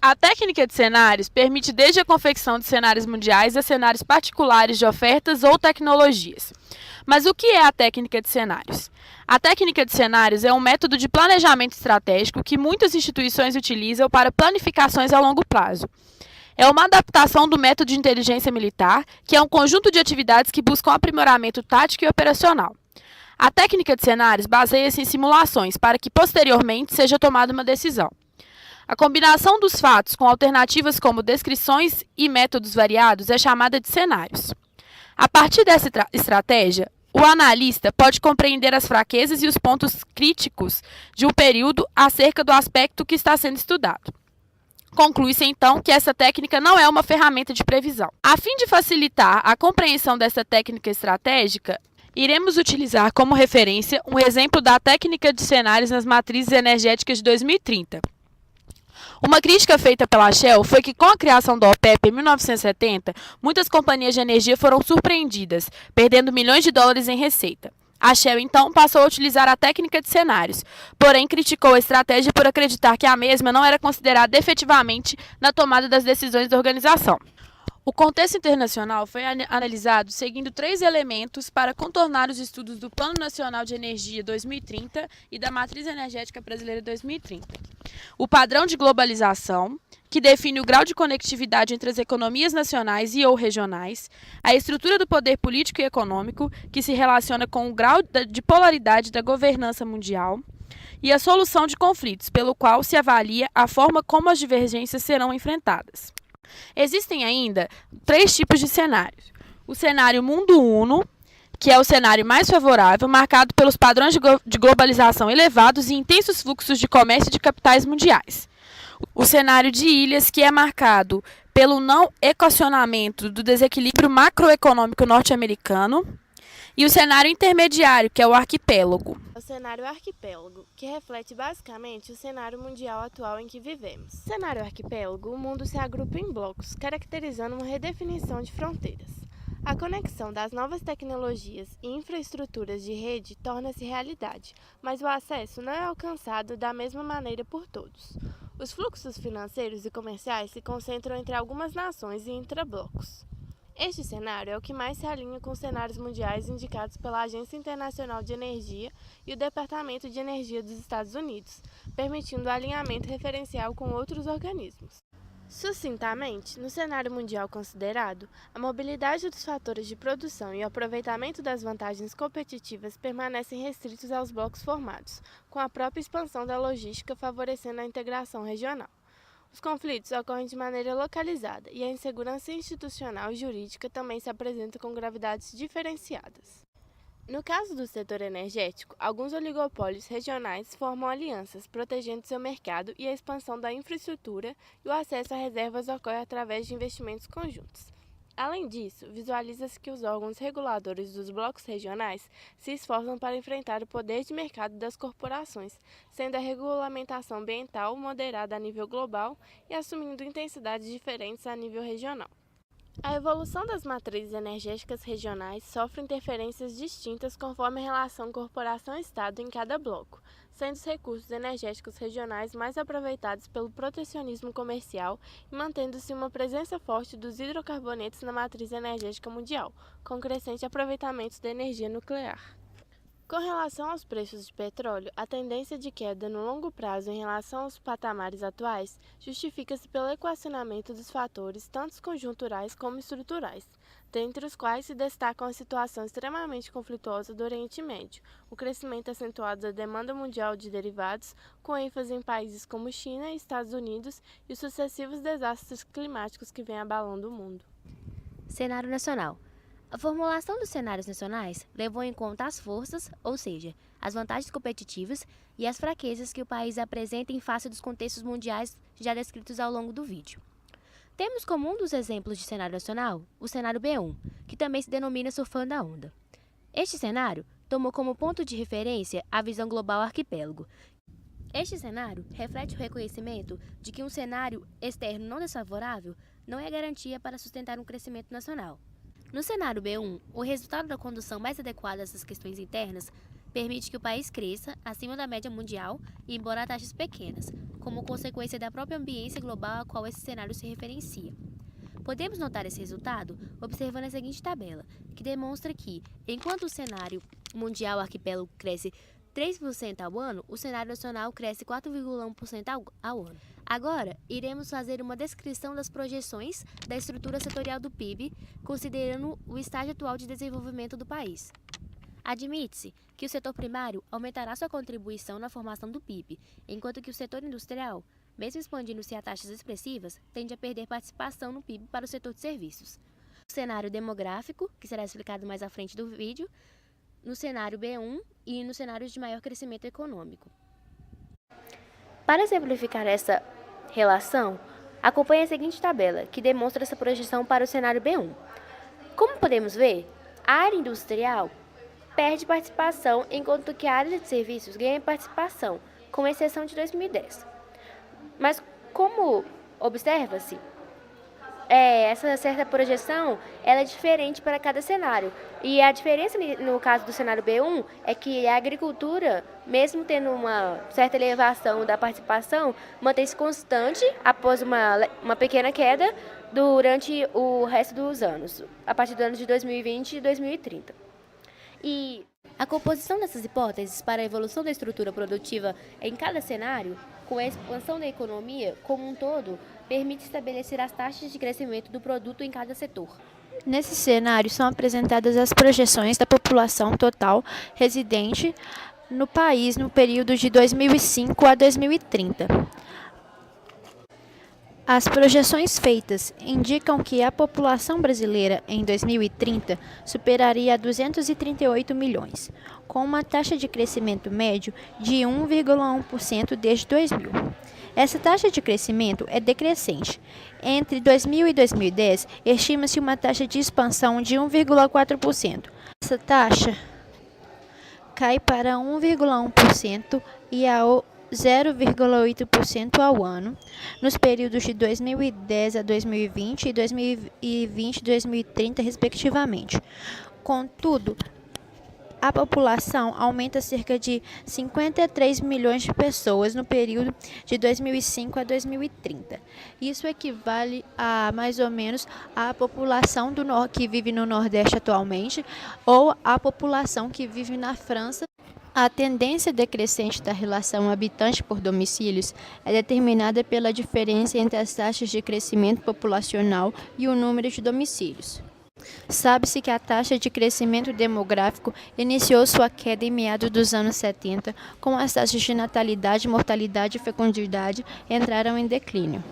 A técnica de cenários permite desde a confecção de cenários mundiais a cenários particulares de ofertas ou tecnologias. Mas o que é a técnica de cenários? A técnica de cenários é um método de planejamento estratégico que muitas instituições utilizam para planificações a longo prazo. É uma adaptação do método de inteligência militar, que é um conjunto de atividades que buscam aprimoramento tático e operacional. A técnica de cenários baseia-se em simulações para que, posteriormente, seja tomada uma decisão. A combinação dos fatos com alternativas como descrições e métodos variados é chamada de cenários. A partir dessa estratégia, o analista pode compreender as fraquezas e os pontos críticos de um período acerca do aspecto que está sendo estudado. Conclui-se, então, que essa técnica não é uma ferramenta de previsão. A fim de facilitar a compreensão dessa técnica estratégica, iremos utilizar como referência um exemplo da técnica de cenários nas matrizes energéticas de 2030. Uma crítica feita pela Shell foi que, com a criação da OPEP em 1970, muitas companhias de energia foram surpreendidas, perdendo milhões de dólares em receita. A Shell, então, passou a utilizar a técnica de cenários, porém criticou a estratégia por acreditar que a mesma não era considerada efetivamente na tomada das decisões da organização. O contexto internacional foi analisado seguindo 3 elementos para contornar os estudos do Plano Nacional de Energia 2030 e da Matriz Energética Brasileira 2030. O padrão de globalização, que define o grau de conectividade entre as economias nacionais e ou regionais, a estrutura do poder político e econômico, que se relaciona com o grau de polaridade da governança mundial, e a solução de conflitos, pelo qual se avalia a forma como as divergências serão enfrentadas. Existem ainda 3 tipos de cenários. O cenário Mundo Uno, que é o cenário mais favorável, marcado pelos padrões de globalização elevados e intensos fluxos de comércio de capitais mundiais. O cenário de ilhas, que é marcado pelo não equacionamento do desequilíbrio macroeconômico norte-americano. E o cenário intermediário, que é o arquipélago. O cenário arquipélago, que reflete basicamente o cenário mundial atual em que vivemos. No cenário arquipélago, o mundo se agrupa em blocos, caracterizando uma redefinição de fronteiras. A conexão das novas tecnologias e infraestruturas de rede torna-se realidade, mas o acesso não é alcançado da mesma maneira por todos. Os fluxos financeiros e comerciais se concentram entre algumas nações e intrablocos. Este cenário é o que mais se alinha com os cenários mundiais indicados pela Agência Internacional de Energia e o Departamento de Energia dos Estados Unidos, permitindo o alinhamento referencial com outros organismos. Sucintamente, no cenário mundial considerado, a mobilidade dos fatores de produção e o aproveitamento das vantagens competitivas permanecem restritos aos blocos formados, com a própria expansão da logística favorecendo a integração regional. Os conflitos ocorrem de maneira localizada e a insegurança institucional e jurídica também se apresenta com gravidades diferenciadas. No caso do setor energético, alguns oligopólios regionais formam alianças, protegendo seu mercado e a expansão da infraestrutura e o acesso a reservas ocorre através de investimentos conjuntos. Além disso, visualiza-se que os órgãos reguladores dos blocos regionais se esforçam para enfrentar o poder de mercado das corporações, sendo a regulamentação ambiental moderada a nível global e assumindo intensidades diferentes a nível regional. A evolução das matrizes energéticas regionais sofre interferências distintas conforme a relação corporação-estado em cada bloco, sendo os recursos energéticos regionais mais aproveitados pelo protecionismo comercial e mantendo-se uma presença forte dos hidrocarbonetos na matriz energética mundial, com crescente aproveitamento da energia nuclear. Com relação aos preços de petróleo, a tendência de queda no longo prazo em relação aos patamares atuais justifica-se pelo equacionamento dos fatores tanto conjunturais como estruturais, dentre os quais se destacam a situação extremamente conflituosa do Oriente Médio, o crescimento acentuado da demanda mundial de derivados, com ênfase em países como China e Estados Unidos, e os sucessivos desastres climáticos que vêm abalando o mundo. Cenário nacional. A formulação dos cenários nacionais levou em conta as forças, ou seja, as vantagens competitivas e as fraquezas que o país apresenta em face dos contextos mundiais já descritos ao longo do vídeo. Temos como um dos exemplos de cenário nacional o cenário B1, que também se denomina surfando a onda. Este cenário tomou como ponto de referência a visão global arquipélago. Este cenário reflete o reconhecimento de que um cenário externo não desfavorável não é garantia para sustentar um crescimento nacional. No cenário B1, o resultado da condução mais adequada a essas questões internas permite que o país cresça acima da média mundial e embora a taxas pequenas, como consequência da própria ambiência global a qual esse cenário se referencia. Podemos notar esse resultado observando a seguinte tabela, que demonstra que, enquanto o cenário mundial arquipélago cresce 3% ao ano, o cenário nacional cresce 4,1% ao ano. Agora, iremos fazer uma descrição das projeções da estrutura setorial do PIB, considerando o estágio atual de desenvolvimento do país. Admite-se que o setor primário aumentará sua contribuição na formação do PIB, enquanto que o setor industrial, mesmo expandindo-se a taxas expressivas, tende a perder participação no PIB para o setor de serviços. O cenário demográfico, que será explicado mais à frente do vídeo, no cenário B1 e nos cenários de maior crescimento econômico. Para exemplificar essa relação, acompanhe a seguinte tabela, que demonstra essa projeção para o cenário B1. Como podemos ver, a área industrial perde participação, enquanto que a área de serviços ganha participação, com exceção de 2010. Mas, como observa-se, essa certa projeção ela é diferente para cada cenário. E a diferença no caso do cenário B1 é que a agricultura, mesmo tendo uma certa elevação da participação, mantém-se constante após uma pequena queda durante o resto dos anos, a partir do ano de 2020 e 2030. E a composição dessas hipóteses para a evolução da estrutura produtiva em cada cenário, com a expansão da economia como um todo, permite estabelecer as taxas de crescimento do produto em cada setor. Nesse cenário são apresentadas as projeções da população total residente no país no período de 2005 a 2030. As projeções feitas indicam que a população brasileira em 2030 superaria 238 milhões, com uma taxa de crescimento médio de 1,1% desde 2000. Essa taxa de crescimento é decrescente. Entre 2000 e 2010, estima-se uma taxa de expansão de 1,4%. Essa taxa cai para 1,1% e a 0,8% ao ano, nos períodos de 2010 a 2020 e 2020 a 2030, respectivamente. Contudo, a população aumenta cerca de 53 milhões de pessoas no período de 2005 a 2030. Isso equivale a mais ou menos a população que vive no Nordeste atualmente ou a população que vive na França. A tendência decrescente da relação habitante por domicílios é determinada pela diferença entre as taxas de crescimento populacional e o número de domicílios. Sabe-se que a taxa de crescimento demográfico iniciou sua queda em meados dos anos 70, com as taxas de natalidade, mortalidade e fecundidade entraram em declínio.